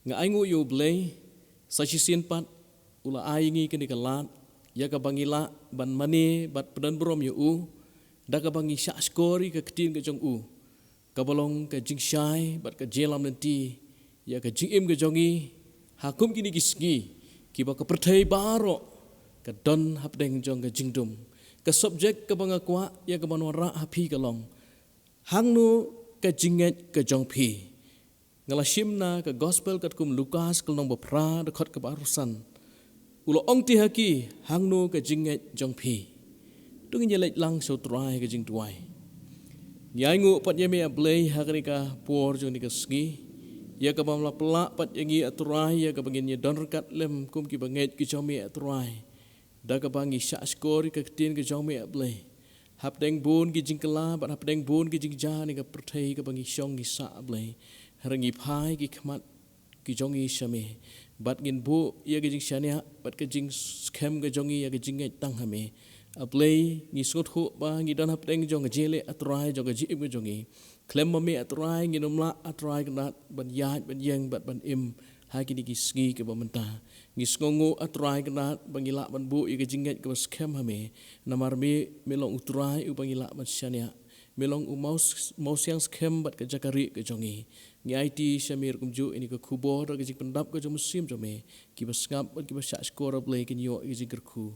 nga aingu yu blay sa sisin pat ula aingi kini kalat ya ka bangila ban mani bat pedan brom yu da ka bangi sya skori ka ketin ka jong ka balong ka jing syai bat ka jelam nanti ya ka jing im ka jongi hakum kini kisgi ki ba ka perthai baro ka don hapdeng jong ka jingdum ka subject ka banga kwa ya ka banwara hapi ka long hangnu ka jinget ka jong phi ngala shimna ka gospel kat kum Lukas kalnong bapra da khot ka barusan ulo ong ti haki hangnu ka jinget jong phi tungin ye lek lang so trai ka jing tuai nyai ngu pat ye me ablay hakani ka por jong ni ka ski ya ka bamla pla pat yangi atrai ya ka bangin ye don rekat lem kum ki banget ki jomi atrai da ka bangi sya skori ka tin ka jomi ablay hap deng bun ki jing kala bat hap deng bun ki jing ja ni ka perthai ka bangi syong ki sa ablay harangi phai ki khmat ki jongi shame bat ngin bu ya ki jing syania bat ka jing skem ka jongi ya ki jing ngai tang hame ablay ni sot hu ba ngi dan hap deng jong jele atrai jong ji im ka jongi klem mame atrai ngi nomla atrai kanat ban yat ban yeng bat ban im ha ki ki sngi ke bamenta ngi sngongo atrai kanat bangila ban bu ya ki jing ngai ka skem hame namar me melong utrai u bangila ban syania melong u maus yang skem bat ka jakari ka jongi ngi IT Shamir kumju ini ka kubor ka jing pendap ka jom musim jome ki basngap ki basya skor ablay ki yo ki jing kerku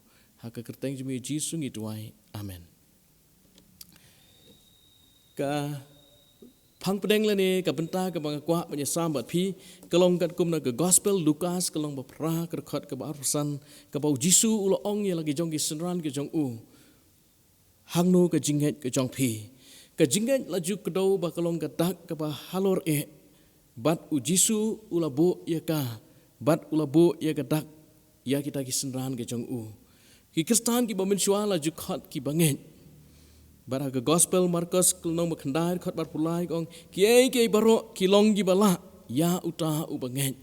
haka kerteng jumi Jisu ngi tuai amen ka phang pedeng lane ka benta ka bang kwa banya sambat phi kalong kat kum na ka gospel Lukas kalong ba pra ka khot ka barusan ka bau Jisu ulo ong ye lagi jong ki senran ka jong hangno ka jinghet ka jong phi ka jinghet laju kedau ba kalong ka dak ka ba halor bat u Jisu ula bo ya ka bat ula bo ya ka dak ya kita ki senran ka jong ki Kristan ki bamenshwa laju khot ki banget bara ka gospel Markus kelnong bakhandai khot bar pulai kong ki baro ki long gi bala ya uta u banget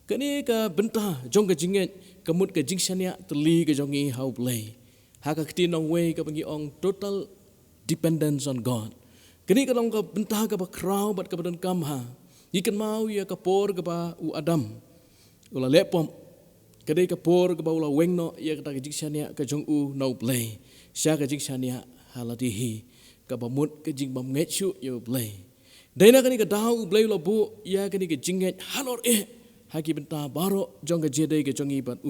kani ka benta jong ka jinget kamut ka jingshania teli ka jongi how play ha ka ktin ong way ka bangi ong total dependence on God kani ka long ka benta ka ba kraw bat ka badan kam ha ikan mau ya ka por ka ba u Adam ula lepom kadai ka por ka ba ula wengno ya ka ta jingshania ka jong no play sya ka jingshania haladihi ka bamut ka jing bam ngechu yo play daina kani ka dau play lo bu ya kani ka jinget halor haki benta baro jong ka jedai ka jongi bat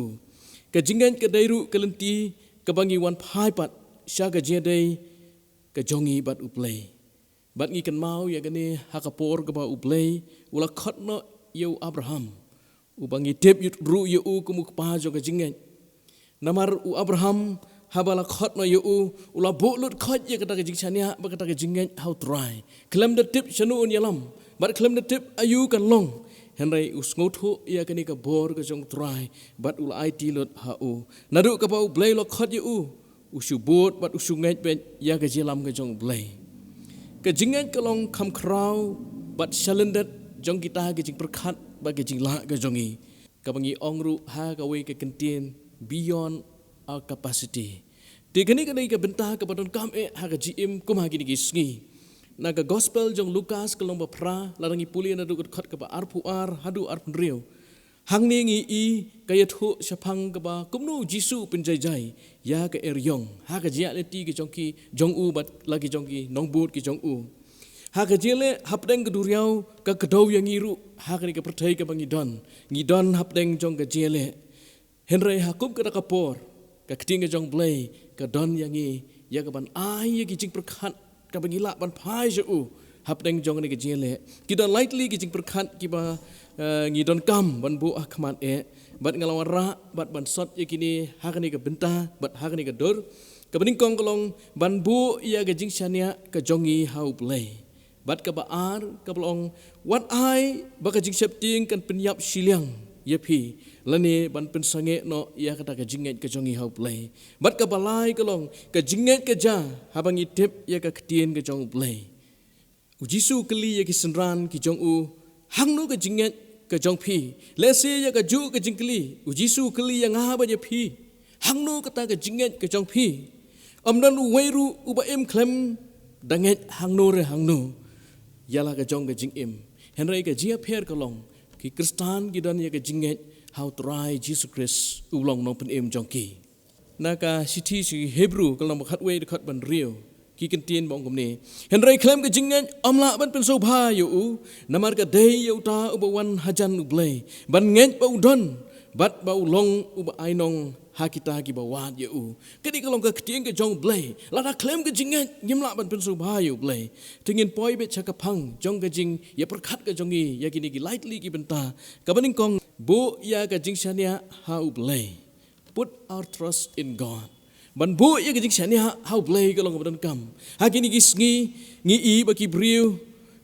ka jinget ka dairu ka lenti ka bangi wan phai pat sya ka jedai ka jongi bat play bat ngi kan mau ya kani hakapor ka ba play ula khotno yo Abraham ubangi tep yut ru yo kumuk pa jong ka jinget namar Abraham habala khot no yu ula bulut khot ye kata jing chania ba kata jing how try klem the tip chanu un yalam but klem the tip ayu kan long henry usngothu ya kani ka bor ka jong try but ula it lot ha nadu ka ba blay lo khot yu usubut but usungai ben ya ka jelam ka jong blay ka jing ka long kham kraw but shalendet jong kita ka jing perkhat ba ka jing la ka jongi ka bangi ongru ha ka we ka kentin beyond our capacity. Tikani kanai ka benta ka badon kam ha ka GM kum ha kini kisngi. Na ka gospel jong Lukas kalong ba pra larangi puli na dugot khot ka ba arpuar hadu arpunriu. Hang ni ngi I kaya thu syapang ka ba kumnu Jisu penjai-jai ya ka eryong ha ka jia le ti ki jong ki jong bat lagi jong ki nongbut ki jong ha ka jele hapdeng ka duriau ka kedau yang ngiru ha ka perthai ka bangidon ngidon hapdeng jong ka jele henry hakum ka kapor ka keting ka jong blay ka don yangi ya ka ban ai ki jing perkhat ka bangila ban phai ju hapdeng jong ni ka jele kita lightly ki jing perkhat ki ba ngi don kam ban bu akhmat bat ngalawara bat ban sot ya kini ha ka ni ka benta bat ha ka ni ka dor ka bening kong kolong ban bu ya ka jing syania ka jongi how blay bat ka baar ka blong what I ba ka jing septing kan penyap siliang yapi lani ban pensange no ya kata ka jinget ka jongi how play bat ka balai kalong ka jinget ka ja habang itip ya ka ktien ka jong play Jisu keli ya ki senran ki jong hangnu ka jinget ka jong phi lese ya ka ju ka jingkli Jisu keli ya nga ba ya phi hangnu kata ka jinget ka jong phi amdan weiru uba em klem danget hangnu re hangnu yala ka jong ka jing em henry ka jia pher kalong ki Kristan ki dan ya ke jinget how try Jesus Christ ulong no pen em jongki naka sithi si Hebrew kalau khat we khat ban rio ki kentien bong komne henry claim ke jinget amla ban pen so bha yu namar ka dei yu ta ubawan hajan ublei ban nget ba udon bat ba ulong uba ainong hakita ki bawat yu kedi kalong ka ktieng ke jong blei lada claim ke jinget ngimla ban pen so bha yu blei tingin poi be chakapang jong ke jing ya perkhat ke jongi ya kini ki lightly ki benta ka baning kong bu ya ka jing shania ha ublei put our trust in God. Ban bu ya gijing shania how blay kalong kabadan kam. Hakini gisngi ngi I baki briu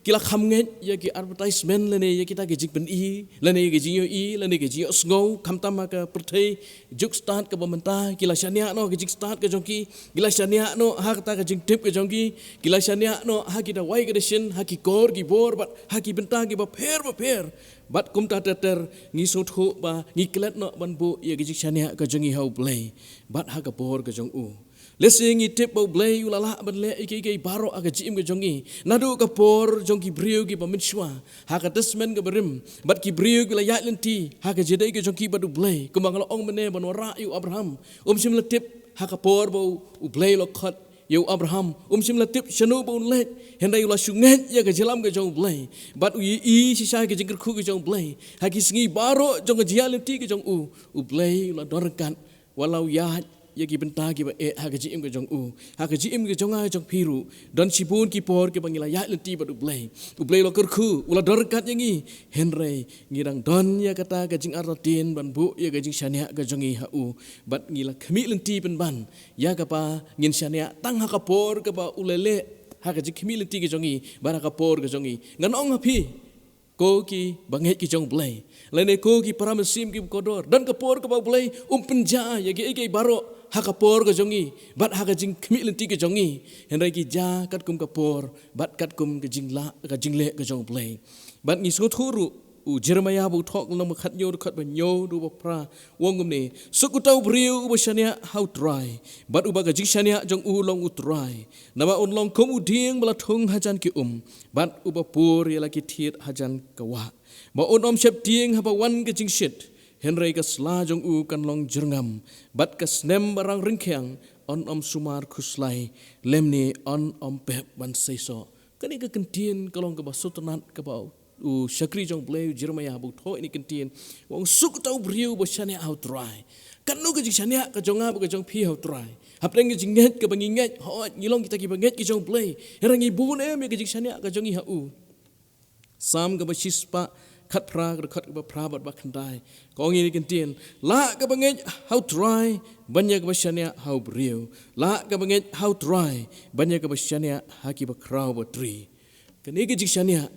kila khamnget ya ki advertisement lene ya kita gijing pen I lene gijing yo I lene gijing yo sngau kamtama ka perthei juk start ka bamenta kila shania no gijing start ka jongki kila shania no ha kata gijing tip ka jongki kila shania no ha kita wai ka desin ha ki kor ki bor bat ha ki benta ki ba pher bat kum ta ter ngi so tho ba ngi klet no ban bu ya gijing shania ka jongi how blay bat ha ka bor ka jong u lesing I tip bau blay ulala ban le iki baro aga jim ke jongi nadu ka por jongki brio ki paminswa ha ka desmen ke berim bat ki brio ki la ya lenti ha ka jedai ke jongki badu blay kumang lo ong mene ban wara yu Abraham sim le tip ha ka por bau u blay lo khat yu Abraham sim le tip shanu bau let hendai ula sunget ya ke jelam ke jong blay bat u I si sai ke jingker khu ke jong blay ha ki singi baro jong ke jia lenti ke jong u blay la dorkan walau ya yaki benta ki ba hakaji im ke jong u hakaji im ke jonga jong piru dan sipun ki por ke bangila ya lenti ba ublei lo kerku ula dorkat yangi henry ngirang don ya kata ke jing aratin ban bu ya ke jing shania ke jongi ha u bat ngila khmi lenti pen ban ya ka pa ngin shania tang ha ka por ke ba ulele hakaji khmi lenti ke jongi bara ka por ke jongi ngan ong api ko ki banget ki jong blai lene ko ki paramasim ki kodor dan kapor ka blai penja ya ki baro ha kapor ka jongi bat ha ka jing khmi lenti ka jongi henrai ki ja kat kum kapor bat kat kum ka jingla ka jingle ka jong blai bat ni so thuru u Jeremiah bu thok nang khat nyo khat ba nyo du ba pra wongum ni sukutau briu ba shania how dry bat u ba ka jing shania jong u long u dry na ba on long kom u ding bala thung hajan ki bat u ba pur ya laki thiet hajan kawa ba on shep ding ha ba wan ka jing shit henry ka sla jong u kan long jurngam bat ka snem barang ringkhyang on sumar khuslai lemni on pep ban seiso kani ka kentien kalong ka ba sutanat ka ba u shakri jong blay Jeremiah bu tho ini kentien wong suk tau briu bo shania how dry kan nu ka jing shania ka jonga ka jong pi how dry hapreng ka jinget ka banginget ho ngilong kita ki banget ki jong blay herangi bun em ka jing shania ka jongi ha u sam ka ba shispa khat pra ka pra bat ba khandai kong ini kentien la ka banget how dry banya ka ba shania how briu la ka banget how dry banya ka ba shania ha ki ba kraw ba tree kan ka jing shania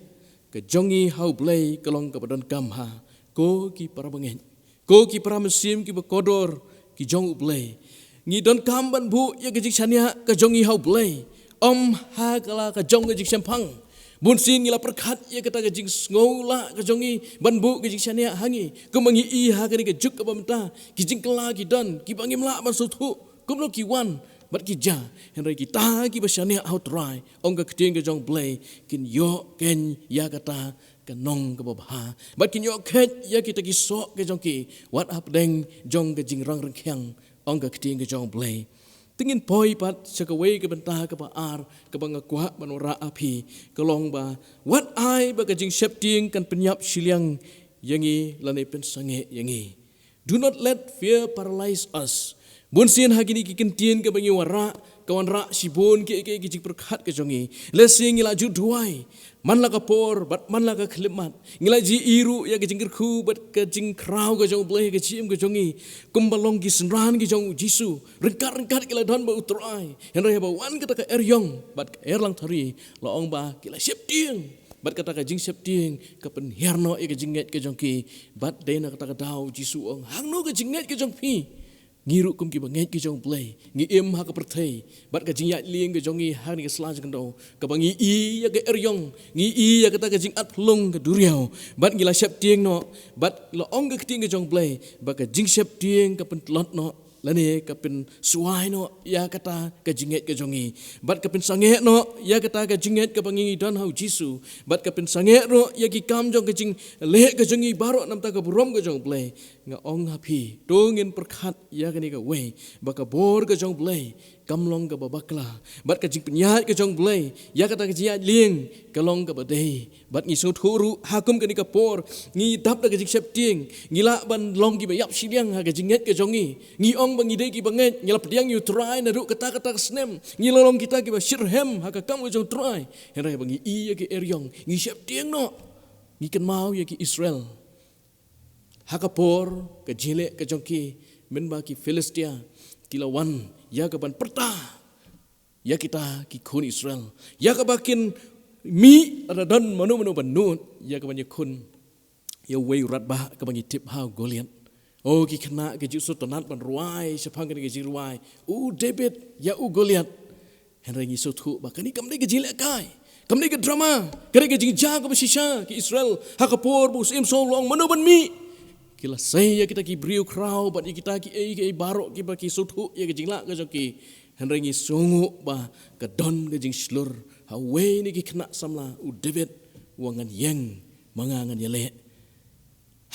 ke jongi how blay kalong kabadan kamha ko ki para bangen ko ki para mesim ki bakodor ki jong blay ngi don kam ban bu ya ke jikshania ke jongi how blay ha kala ke jong ke jikshampang bun sin ngila perkhat ya kata ke jing ngola ke jongi ban bu ke jikshania hangi kumangi I ha ke juk ka bamta ki jing kala ki dan ki bangim la ban suthu kumlo ki wan bat ki ja henry ki ta ki basania how dry ong ka kting ke jong blay kin yo ken ya kata ka nong ka babha bat kin yo khet ya kita ki so ke jong ki what up deng jong ke jing rang khyang ong ka kting ke jong blay tingin poi pat sakaway ke benta ka ba ar ka bang kwa manora api kalong ba what I ba ka jing shepting kan penyap siliang yangi lane pen sange yangi do not let fear paralyze us Bunsin hakini ki kentien ke bangi wara kawan ra sibun ke jik perkhat ke jongi lesing ngila ju duai man la ka por bat man la ka khlemat ngila ji iru ya ke jingir khu bat ke jing kraw ke jong blai ke chim ke jongi kumbalong ki senran ki jong jisu rengkat kila don ba utrai henry ba wan kata ka eryong bat ka erlang thari la ong ba kila sep tieng bat kata ka jing sep tieng ka pen herno ke jinget ke jongki bat dena kata ka dau jisu ong hangno ke jinget ke jong pi ngiru kum ki banget ki jong blay ngi em ha ka perthei bat ka jing ya lieng ke jongi ha ni ka sla jang do ka bangi I ya ke eryong ngi I ya ka ta ka jing at plung ke duriau bat ngila sep tieng no bat lo ong ke ting ke jong blay ba ka jing sep tieng ka pen lot no lani kapin suai no ya kata ka jinget ka jongi bat kapin sanget no ya kata ka jinget ka bangi dan hau Jisu bat kapin sanget no ya ki kam jong ka jing le ka jongi baro nam ta ka burom ka jong play nga ong hapi dongin perkhat ya ka ni ka we baka bor ka jong play kamlong ka babakla bat ka jing penyat ka jong play ya kata ka jia lieng kalong ka badai bat ngi sut huru hakum ka ni ka por ngi dap da ka jing sep tieng ngi la ban long ki ba yap siliang ha ka jinget ka jongi ngi ong bang ide ki banget ngi la pediang yu try na ru kata kata snem ngi lolong kita ki ba shirhem ha ka kam jong try henrai bang i ya ki eryong ngi sep tieng no ngi kan mau ya ki Israel ha ka por ka jile ka jong ki men ba ki Filistia ki lawan ya ka ban perta ya kita ki kun Israel ya ka bakin mi ada dan manu banut ya ka ban kun ya wei rat ba ka bang tip ha Goliath oh ki kena ke jisu tonat ban ruai sepang ke ji ruai David ya Goliath henry ngi so thu ba kani kam de ke jile kai kam de ke drama kare ke jing ja ka basisha ki Israel ha ka por bu sim so long manu ban mi kila saya kita ki brio krau bat kita ki ai barok ki ba ki suthu ya ke jingla ka joki henry ngi sungu ba ka don ke jing slur ha we ni ki kena samla David wangan yang mangangan yele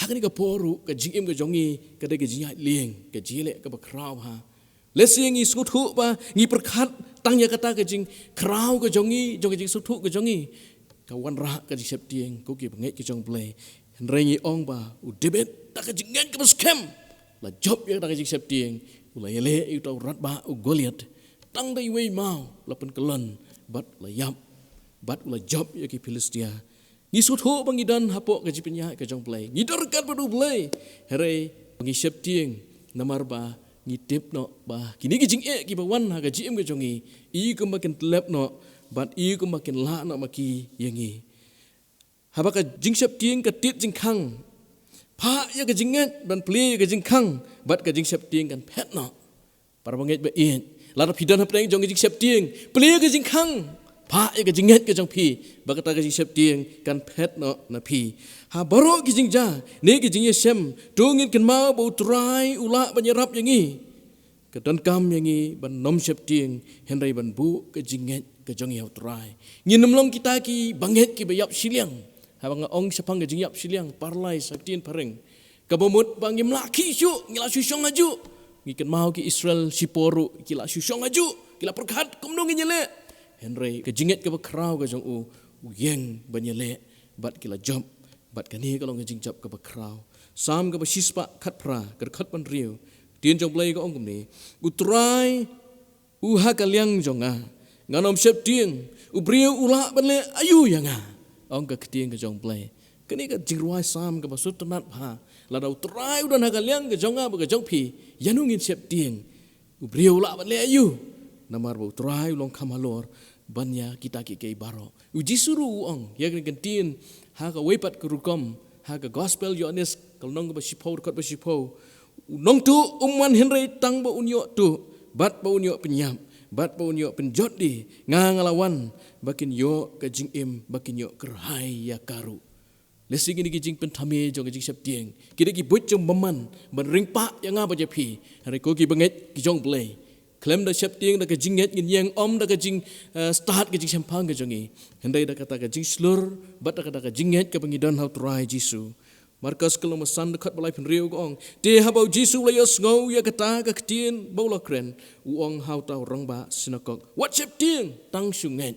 ha ni ka poru ka jing im ka jongi ka de ke jing lieng ka jile ka ba krau ha lesi ngi suthu ba ngi perkhat tang ya kata ka jing krau ka jongi jong jing suthu ka jongi ka wan ra ka jing sep tieng ko ki bangai ki jong play henry ngi ong ba David tak jengan ke baskem la job yang tak jing sep tieng ula yele itu rat ba Goliath tang dai wei mau la pen kelon bat la yap bat ula job ya ki Filistia ngi suthu bang idan hapok ka jipnya ka jong play ngi dorkat badu play here ngi sep tieng namar ba ngi tip no ba kini ki jing ki ba wan ha ka jim ka jongi I ko makin tlep no bat I ko makin la no maki yangi habaka jing sep tieng ka tit jing khang pa ya ke jinget dan pli ke jingkang bat ke jing sep tieng kan pet no para banget ba in la pidan ha preng jong jing sep tieng pli ke jingkang pa ya ke jinget ke jong pi ba kata ke jing sep tieng kan pet no na pi ha baro ke jing ja ne ke jing sem dongin kan mau bau trai ula banyarap yangi ke dan kam yangi ban nom sep tieng henry ban bu ke jinget ke jong ya trai nginem long kita ki banget ki bayap siliang habang ong sepang ke jingyap siliang parlay saktin pareng kabomut bangim laki su ngila susong aju ngiken mau ki Israel siporu kila susong aju kila perkat kumdong nyele henry ke jinget ke bakrau ke jong yeng banyele bat kila job bat kani kalong ke jingjap ke bakrau sam ke basispa khat pra ke khat pan riu tien jong play ke ong kumni utrai ha kaliang jonga nganom sep tieng ubriu ula banle ayu yanga ong ka ketieng ke jong play kini ka jingruai sam ka basut tenat pha la dau trai udan ha kaliang ke jonga ba ke jong pi yanungin sep tieng ubriu la banle ayu namar bo trai long kamalor banya kita ki ke baro uji suru ong ya kan tien ha ka wepat ke rukom ha ka gospel yones kalnong ba sipo kot ba sipo nong tu umman henry tang ba unyo tu bat ba unyo penyam bat pa unyo penjot di ngalawan bakin yo ka jing im bakin yo kerhai ya karu lesi gini jing pentame jong jing sep tieng kida ki buat jong maman ban ring pa yang apa je pi hari ko ki banget ki jong play klem da sep tieng da ka jinget ngin yang om da ka jing start ka jing sempang ka jongi hendai da kata ka jing slur bat da kata ka jinget ka pangidon how try Jisu Markas kalau masan dekat balai penriu gong. Dia habau Jisu layas ngau ya kata ke ketien bola keren. Uang hau tau orang ba sinagog. What sep tieng tang sungai.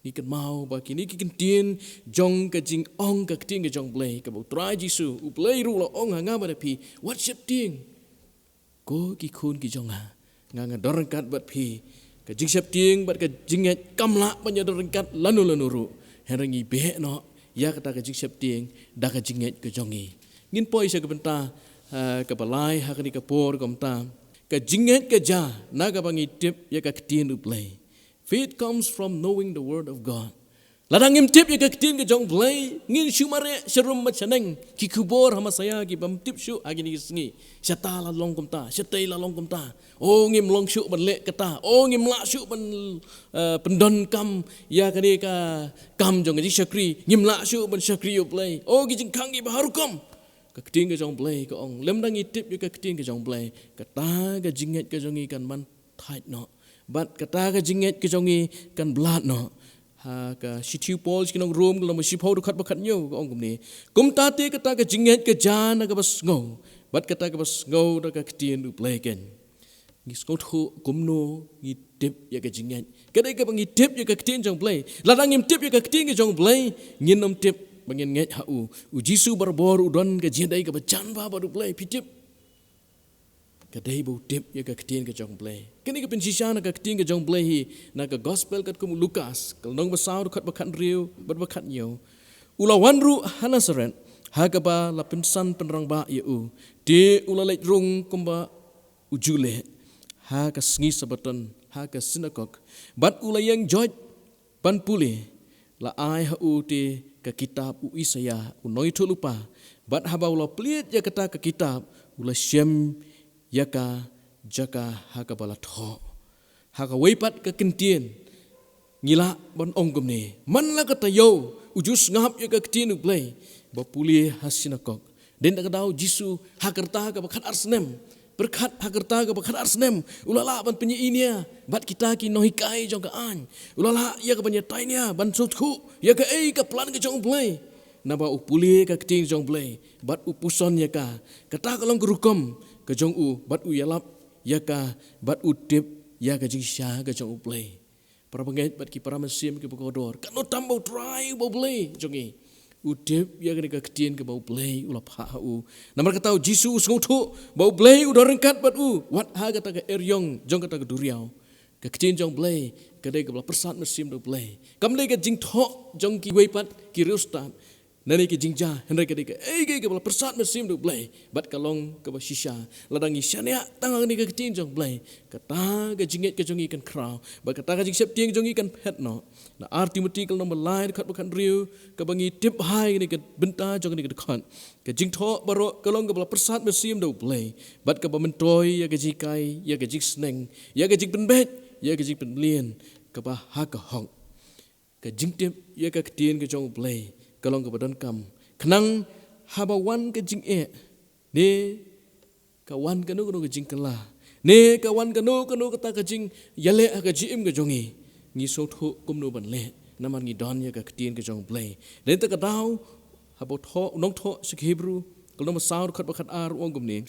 Ni kan mau ba kini ki ketien jong ke jing ong ke ketien ke jong blay ke bau try Jisu. U blay ru la ong hanga ba pi. What sep tieng. Ko ki kun ki jong ha. Nganga dorengkat bat pi. Ke jing sep tieng bat ke jinget kamla banya dorengkat lanu ru. Herengi be no. Ya kata ke jing sep tieng da ke jinget ke jongi ngin poi sa ke benta ke balai ha ke por kom ta ke jinget ke ja na ka bangi tip ya ka ketien u play faith comes from knowing the word of God ladang im tip ya ka ketien ke jong play ngin shumare serum machaneng ki kubor hama saya ki bam tip shu agini sngi syata la long kom ta syatai la long kom ta o ngim long shu ban le kata o ngim la shu ban pendon kam ya kani ka kam jong ji syakri ngim la shu ban syakri u play o gi jing kang gi baharu kom ka keting ka jong blai ka ong lem dang itip yu ka keting ka jong blai ka ta ka jinget ka jong i kan man thait no bat ka ta ka jinget ka jong i kan blat no ha ka shitiu pol kinong room ka lo shipho khat bakhat nyo ka ong kum ni kum ta te ka ta ka jinget ka jan ka bas ngo bat ka ta ka bas ngo da ka keting du blai ken ngi skot ho kum no ngi tip ya ka jinget ka dai ka bang tip ya ka keting jong blai la dang im tip ya ka keting ka jong blai ngin nom tip bangin nget ha u jisu barbor udon ka jendai ka bacan ba baru blai pitip ka dai bo tip ya ka keting ka jong blai kini ka pinsisha na ka keting ka jong blai hi na ka gospel kat kum Lukas kal nong basau khat bakhan riu bat bakhat nyo ula wanru hanasaren ha ka ba la pinsan penrang ba ya u de ula leit rung kumba ujule ha ka sngi sabaton ha ka sinagog bat ula yang joj pan puli la ai ha u te ka kitab u Isaya u noi tu lupa bat haba ula pliet ya kata ka kitab ula shem ya ka jaka ha ka bala tho ha ka weipat ka kentien ngila ban ongkum ni man la kata yo ujus ngap ya ka ketien u play ba puli hasinakok den ka dau jisu ha kerta ka bakhat arsnem berkat hakerta ka bakhat arsnem ulala ban penyi inia bat kita ki nohikai jong ka an ulala ya ka banya tainia ban sutku ya ka ei ka plan ka jong play naba upuli ka keting jong play bat upuson ya ka kata kalong kerukom ka jong u bat u yalap ya ka bat u tip ya ka jing sha ka jong play para penget bat ki para mesim ki bokodor kan no tambau try bo play jong i udip ya ka keting ka bau play ulap ha u namar kata jisu usngotu bau play udah rengkat bat u wat ha kata ka eryong jong kata ka duriau ka keting jong play ka dei ka persat mesim do play kam le ka jing tho jong ki weipat ki rustat nani ki jingja henry ka dei ka ka persat mesim do play bat kalong ka ba shisha ladang isania tangang ni ka keting jong play kata ka jinget ka jong ikan kraw ba kata ka jing sep tieng jong ikan pet no na arti muti kal nomor lain khat bakan riu ka bangi tip hai ni ka benta jong ni ka khan ka jing tho baro kalong ka ba persat mesim do play bat ka ba mentoy ya ka jikai ya ka jing sneng ya ka jing penbet ya ka jing penlien ka ba ha ka hong ka jing tip ya ka keting ka jong play kalong ka badan kam kenang habawan ka jing ne kawan kanu kanu ka jing kala ne kawan kanu kata ka jing yale ka jim ka jongi ngi so tho kum no ban le naman ngi don ya ka keting ka jong play den ta ka dau habo tho nong tho sik hebrew kalong saur khat bakhat ar ong gum ni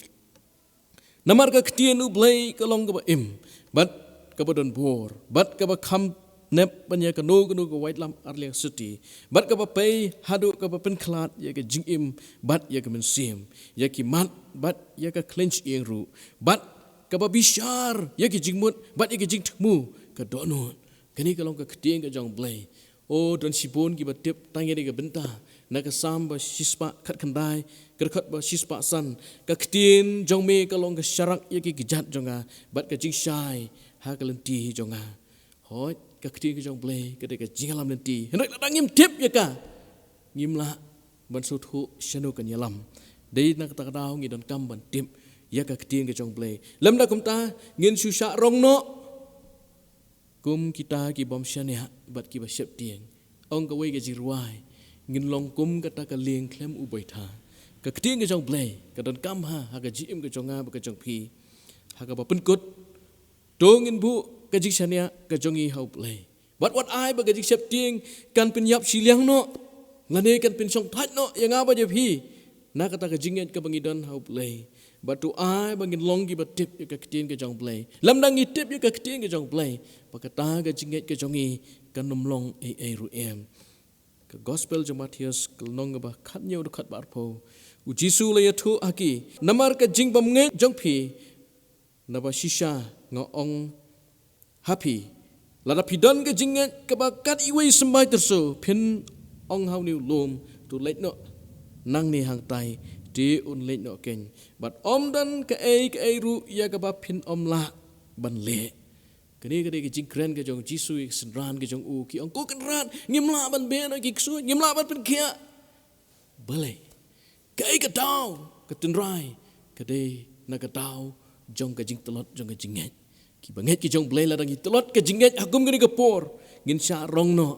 namar ka keting u play kalong ka ba im bat ka badan bor bat ka ba kham nep banya ka no ka white lam arliang city bat ka ba pay hadu ka ba pen klat ya ka jing im bat ya ka men sim ya ki mat bat ya ka clench ing ru bat ka ba bishar ya ki jing mut bat ya ki jing thmu ka donut kani kalong ka keting ka jong play o don sibon ki ba tip tangi ni ka benta na ka sam ba shispa khat khandai khat ba shispa san ka keting jong me kalong ka sharak ya ki gijat jonga bat ka jing shai ha ka lenti jonga hoi ka keting ka jong play ka de ka jingalam lenti hendak ladang ngim tip ya ka ngimla ban suthu shanu kan yalam dei na ka dau ngi don kam ban tip ya ka keting ka jong play lam da kum ta ngin susha rong no kum kita ki bom shania bat ki ba shep tieng ong ka wei ka jirwai ngin long kum ka ta ka leng klem u bai tha ka keting ka jong play ka don kam ha ka jim ka jonga ba ka jong phi ha ka ba pen kut dongin bu ka jing shania ka jongi hau play but what I ba ka jing sep tieng kan pin yap siliang no ngane kan pin song that no yang aba je phi na kata ka jinget ka bangidan hau play but to I bangin longi ba tip ka keting ka jong play lam dang i tip ka keting ka jong play ba kata ka jinget ka jongi kan nom long ai ru em ka gospel jong Matius kal nong ba khat nyau do khat bar pho u jisu le thu aki namar ka jing bam nge jong phi na ba shisha ngo ong happy lada pidon ke jinget ke bakat iwei sembai terso pin ong hau niu lom tu leit no nang ni hang tai ti un leit no ken but om dan ke ai ru ya ke ba pin om la ban le kani ke jing kren ke jong jisu senran ke jong u ki ong ko kan ran ngim la ban be no ki su ngim la ban pin kia bale ke ai ke dau ke tin rai ke de na ke dau jong ke jing telot jong ke jinget ki banget ki jong blay ladang telot ke jinget akum gani ke por ngin sha rong no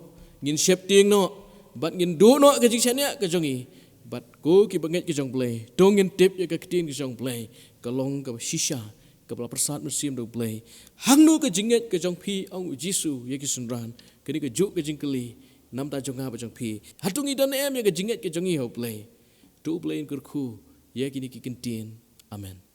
ngin shep ting no bat ngin do no ke jing shania ke jongi bat ko ki banget ki jong play dongin tip ya ka ktin ki jong play kalong ka shisha ka bala persat musim do play hang no ka jinget ka jong phi ong jisu ya ki sunran kini ka juk ka jingkeli nam ta jong ha ba jong phi hatung idan em ya ka jinget ka jong i ho play tu play in kur khu ya kini ki kintin amen